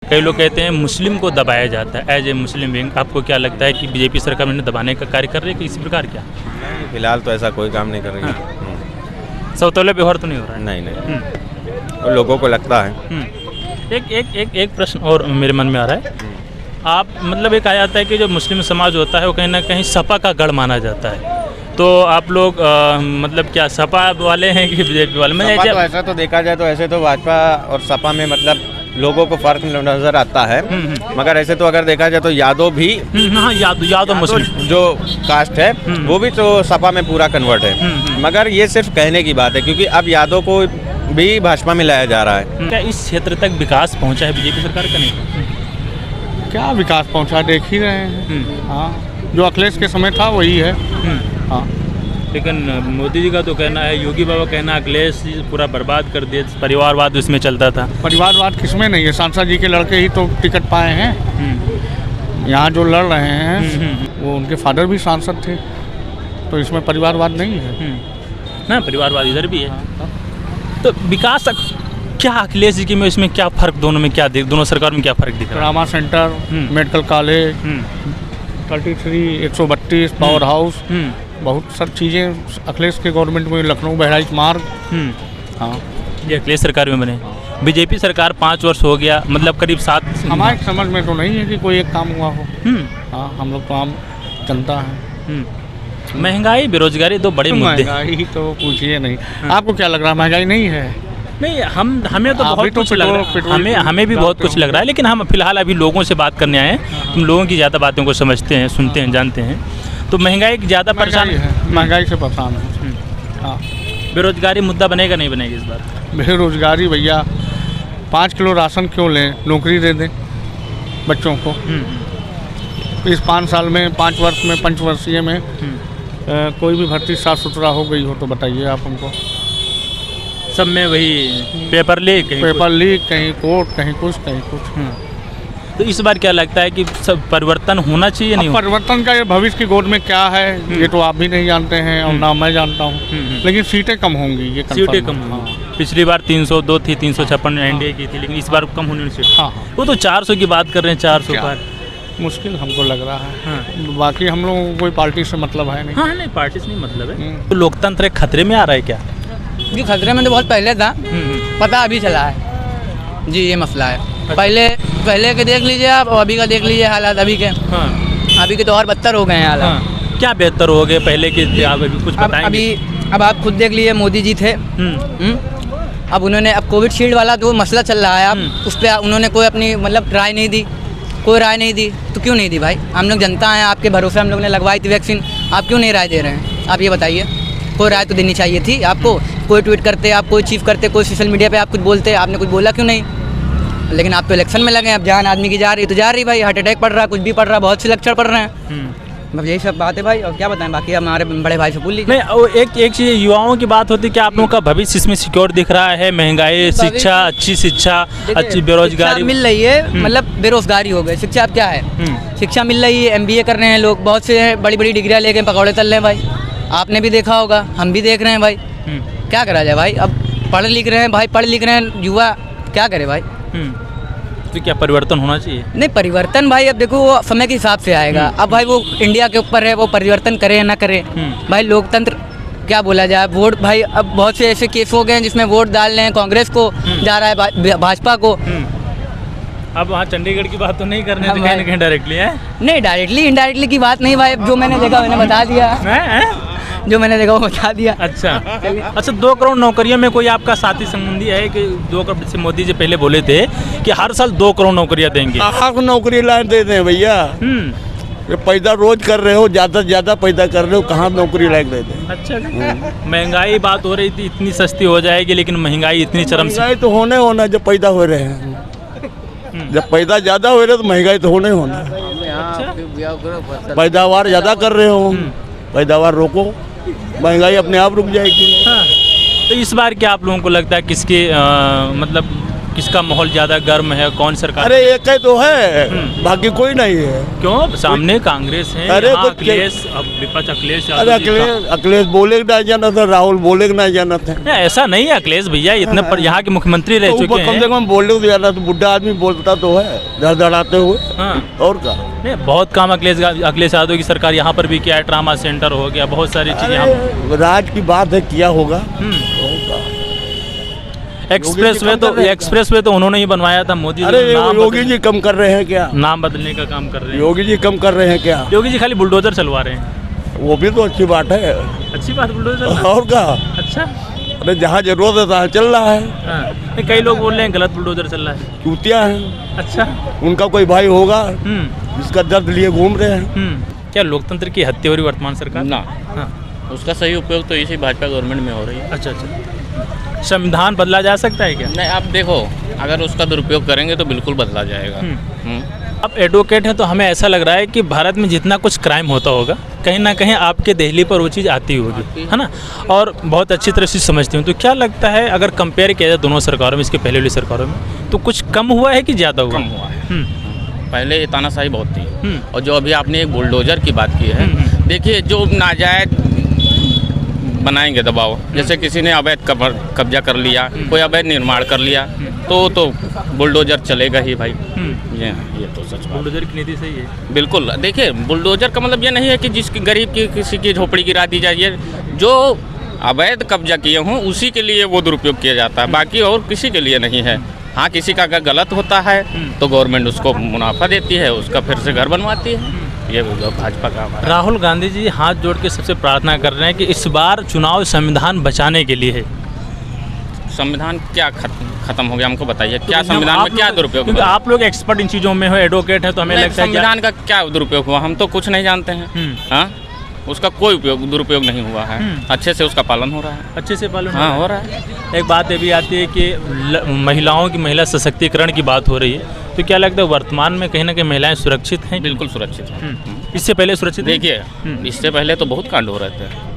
कई लोग कहते हैं मुस्लिम को दबाया जाता है एज ए मुस्लिम विंग। आपको क्या लगता है कि बीजेपी सरकार में दबाने का कार्य कर रही है कि इसी प्रकार क्या? फिलहाल तो ऐसा कोई काम नहीं कर रही है। सौतौले व्यवहार तो नहीं हो रहा है? नहीं। और लोगों को लगता है। एक प्रश्न और मेरे मन में आ रहा है। आप मतलब एक आ जाता है कि जो मुस्लिम समाज होता है वो कहीं ना कहीं सपा का गढ़ माना जाता है, तो आप लोग मतलब क्या सपा वाले हैं कि बीजेपी वाले? सपा तो ऐसा तो देखा जाए तो ऐसे तो भाजपा और सपा में मतलब लोगों को फर्क नजर आता है, मगर ऐसे तो अगर देखा जाए तो यादव भी यादव मुस्लिम जो कास्ट है वो भी तो सपा में पूरा कन्वर्ट है, मगर ये सिर्फ कहने की बात है क्योंकि अब यादव को भी भाजपा में लाया जा रहा है। क्या इस क्षेत्र तक विकास पहुंचा है बीजेपी सरकार का? नहीं। क्या विकास पहुंचा देख ही रहे हैं। हाँ, जो अखिलेश के समय था वही है। हाँ, लेकिन मोदी जी का तो कहना है, योगी बाबा कहना अखिलेश जी पूरा बर्बाद कर दिए, परिवारवाद उसमें चलता था। परिवारवाद किसमें नहीं है? सांसद जी के लड़के ही तो टिकट पाए हैं। यहाँ जो लड़ रहे हैं वो उनके फादर भी सांसद थे, तो इसमें परिवारवाद नहीं है ना। परिवारवाद इधर भी है। तो विकास क्या अखिलेश जी की में इसमें क्या फर्क, दोनों में क्या दोनों सरकार में क्या फर्क दिख रहा है? Trauma centre, medical college, 33, 132 power house, बहुत सारी चीज़ें अखिलेश के गवर्नमेंट में। लखनऊ बहराइच मार्ग। हाँ, ये अखिलेश सरकार में बने। बीजेपी सरकार 5 वर्ष हो गया, मतलब करीब 7। हमारे समझ में तो नहीं है कि कोई एक काम हुआ हो। हाँ, हम लोग तो आम जनता है। महंगाई, बेरोजगारी दो बड़े मुद्दे। महंगाई तो पूछिए नहीं। आपको क्या लग रहा है महंगाई नहीं है? नहीं, हमें तो बहुत कुछ लग रहा है। हमें भी बहुत कुछ लग रहा है, लेकिन हम फिलहाल अभी लोगों से बात करने आए हैं। तुम लोगों की ज़्यादा बातों को समझते हैं, सुनते हैं, जानते हैं। तो महंगाई ज़्यादा परेशान है। महंगाई से परेशान है। हाँ, बेरोजगारी मुद्दा बनेगा नहीं बनेगा इस बार? बेरोजगारी भैया, 5 किलो राशन क्यों लें, नौकरी दे दें बच्चों को। इस 5 साल में, 5 वर्ष में, पंचवर्षीय में कोई भी भर्ती साफ सुथरा हो गई हो तो बताइए आप हमको। सब में वही पेपर लीक, कहीं कोर्ट, कहीं कुछ, कहीं कुछ। तो इस बार क्या लगता है कि सब परिवर्तन होना चाहिए? नहीं, परिवर्तन का ये भविष्य की गोद में क्या है ये तो आप भी नहीं जानते हैं और ना मैं जानता हूँ, लेकिन सीटें कम होंगी। ये सीटें कम होंगी। पिछली बार 302 थी, 356 एनडीए की थी, लेकिन इस बार कम होने से। हाँ, वो तो 400 की बात कर रहे हैं। 400 पर मुश्किल हमको लग रहा है। बाकी हम लोगों को कोई पार्टी से मतलब है नहीं। हाँ, नहीं, पार्टी से नहीं मतलब है। तो लोकतंत्र खतरे में आ रहा है क्या? ये खतरे में तो बहुत पहले था, पता अभी चला है जी, ये मसला है। पहले के देख लीजिए आप और अभी का देख लीजिए हालात अभी के। अभी के तो और बदतर हो गए हैं हालात। क्या बेहतर हो गए पहले के? आप अभी कुछ बताएंगे? अब आप खुद देख लीजिए, मोदी जी थे। अब उन्होंने, अब कोविड शील्ड वाला जो मसला चल रहा है, अब उस पर उन्होंने कोई अपनी मतलब राय नहीं दी, कोई राय नहीं दी। तो क्यों नहीं दी भाई? हम लोग जनता हैं, आपके भरोसे हम लोग ने लगवाई थी वैक्सीन, आप क्यों नहीं राय दे रहे हैं? आप ये बताइए। कोई राय तो देनी चाहिए थी आपको। कोई ट्वीट करते, आप कोई चीफ करते, कोई सोशल मीडिया पे आप कुछ बोलते, आपने कुछ बोला क्यों नहीं? लेकिन आप तो इलेक्शन में लगे, अब जान आदमी की जा रही तो जा रही भाई, हार्ट अटैक पड़ रहा है, कुछ भी पड़ रहा है, बहुत से लक्षण पड़ रहे हैं। बस यही सब बात है भाई, और क्या बताएं, बाकी हमारे बड़े भाई से पूछ लीजिए। नहीं, एक चीज़ युवाओं की बात होती है कि आप लोगों का भविष्य इसमें सिक्योर दिख रहा है? महंगाई, शिक्षा, अच्छी शिक्षा, अच्छी बेरोजगारी मिल रही है, मतलब बेरोजगारी हो गई। शिक्षा अब क्या है? शिक्षा मिल रही है, MBA कर रहे हैं लोग, बहुत से बड़ी बड़ी डिग्रियाँ लेके पकौड़े तल रहे हैं भाई। आपने भी देखा होगा, हम भी देख रहे हैं भाई। क्या करा जाए भाई? अब पढ़ लिख रहे हैं भाई, पढ़ लिख रहे हैं युवा, क्या करे भाई? तो क्या परिवर्तन होना चाहिए? नहीं, परिवर्तन भाई अब देखो वो समय के हिसाब से आएगा। अब भाई वो इंडिया के ऊपर है, वो परिवर्तन करे या ना करे। भाई लोकतंत्र क्या बोला जाए, वोट भाई अब बहुत से ऐसे केस हो गए हैं जिसमें वोट डाल रहे हैं, कांग्रेस को जा रहा है, भाजपा को। अब वहाँ चंडीगढ़ की बात तो नहीं करने तो कहीं ना कहीं डायरेक्टली है? नहीं, डायरेक्टली इनडायरेक्टली की बात नहीं भाई, जो मैंने देखा मैंने बता दिया। जो मैंने देखा वो बता दिया। अच्छा, 2 करोड़ नौकरियों में कोई आपका साथी संबंधी है कि 2 करोड़? से मोदी जी पहले बोले थे कि हर साल 2 करोड़ नौकरियां देंगे। नौकरी ला देते हैं भैया। पैदा रोज कर रहे हो, ज़्यादा से ज़्यादा पैदा कर रहे हो, कहाँ नौकरी लायक देते हैं? अच्छा, महंगाई बात हो रही थी, इतनी सस्ती हो जाएगी, लेकिन महंगाई इतनी चरम से। महंगाई तो होना जब पैदा हो रहे हैं। जब पैदा ज़्यादा हो रहे तो महंगाई तो होना। पैदावार ज़्यादा कर रहे हो, पैदावार रोको, महंगाई अपने आप रुक जाएगी। तो इस बार क्या आप लोगों को लगता है किसके मतलब किसका माहौल ज़्यादा गर्म है, कौन सरकार? अरे एक ही तो है, बाकी कोई नहीं है। क्यों? सामने कांग्रेस है, अरे यहाँ कुछ- अखिलेश, अब विपक्ष अखिलेश अरे यादव जी का- अखिलेश बोले ना जाना था, राहुल बोले ना जाना था। नहीं, ऐसा नहीं है अखिलेश भैया, इतने पर यहाँ के मुख्यमंत्री रह तो चुके ऊपर कम से हैं। कम बोलने को जाना, तो बुढ़ा आदमी बोलता तो है धड़धड़ाते हुए। हाँ, और क्या? नहीं बहुत काम अखिलेश यादव की सरकार यहाँ पर भी किया है, ट्रामा सेंटर हो गया, बहुत सारी चीज़ें यहाँ। अरे राज की बात है, किया होगा। एक्सप्रेस वे तो उन्होंने ही बनवाया था, मोदी जी अरे ने नाम योगी जी कम कर रहे हैं क्या? नाम बदलने का काम कर रहे हैं। योगी जी कम कर रहे हैं क्या? योगी जी खाली बुलडोजर चलवा रहे हैं। वो भी तो अच्छी बात है। अच्छी बात, बुलडोजर। और क्या? अच्छा। अरे जहाँ जरूरत है तहाँ चल रहा है। हाँ, नहीं, कई लोग बोल रहे हैं गलत बुलडोजर चल रहा है। चूतिया हैं। अच्छा। उनका कोई भाई होगा हम्म। जिसका दर्द लिए घूम रहे हैं। क्या लोकतंत्र की हत्या हो रही वर्तमान सरकार? ना, हाँ। उसका सही उपयोग तो इसी भाजपा गवर्नमेंट में हो रही है। अच्छा अच्छा। संविधान बदला जा सकता है क्या? नहीं, आप देखो, अगर उसका दुरुपयोग करेंगे तो बिल्कुल बदला जाएगा। आप एडवोकेट हैं तो हमें ऐसा लग रहा है कि भारत में जितना कुछ क्राइम होता होगा कहीं ना कहीं आपके दहली पर वो चीज़ आती होगी, है ना? और बहुत अच्छी तरह से समझती हूँ। तो क्या लगता है अगर कंपेयर किया जाए दोनों सरकारों में, इसके पहले वाली सरकारों में, तो कुछ कम हुआ है कि ज़्यादा हुआ? कम हुआ है। हम्म, पहले ये तानाशाही बहुत थी, हम्म, और जो अभी आपने एक बुलडोजर की बात की है, देखिए जो नाजायज बनाएंगे दबाव, जैसे किसी ने अवैध कब्जा कर लिया, कोई अवैध निर्माण कर लिया, तो बुलडोजर चलेगा ही भाई। ये तो सच बात है। बुलडोजर की नीति सही है। बिल्कुल, देखिए बुलडोजर का मतलब ये नहीं है कि जिसकी गरीब की किसी की झोपड़ी गिरा दी जाए, जो अवैध कब्जा किए हों उसी के लिए वो दुरुपयोग किया जाता है, बाकी और किसी के लिए नहीं है। हाँ, किसी का अगर गलत होता है तो गवर्नमेंट उसको मुनाफा देती है, उसका फिर से घर बनवाती है। ये भाजपा का हमारा। राहुल गांधी जी हाथ जोड़ के सबसे प्रार्थना कर रहे हैं कि इस बार चुनाव संविधान बचाने के लिए है। संविधान क्या खत्म हो गया, हमको बताइए, क्या संविधान में क्या दुरुपयोग क्योंकि हुआ? आप लोग एक्सपर्ट इन चीज़ों में हो, एडवोकेट हैं, तो हमें नहीं, लगता है संविधान का क्या दुरुपयोग हुआ, हम तो कुछ नहीं जानते हैं। हाँ, उसका कोई दुरुपयोग नहीं हुआ है, अच्छे से उसका पालन हो रहा है। अच्छे से पालन हाँ, हो रहा है। एक बात ये भी आती है कि महिलाओं की महिला सशक्तिकरण की बात हो रही है, तो क्या लगता है वर्तमान में कहीं ना कहीं महिलाएं सुरक्षित हैं? बिल्कुल सुरक्षित है। इससे पहले सुरक्षित नहीं? देखिए, इससे पहले तो बहुत कांड हो रहे थे।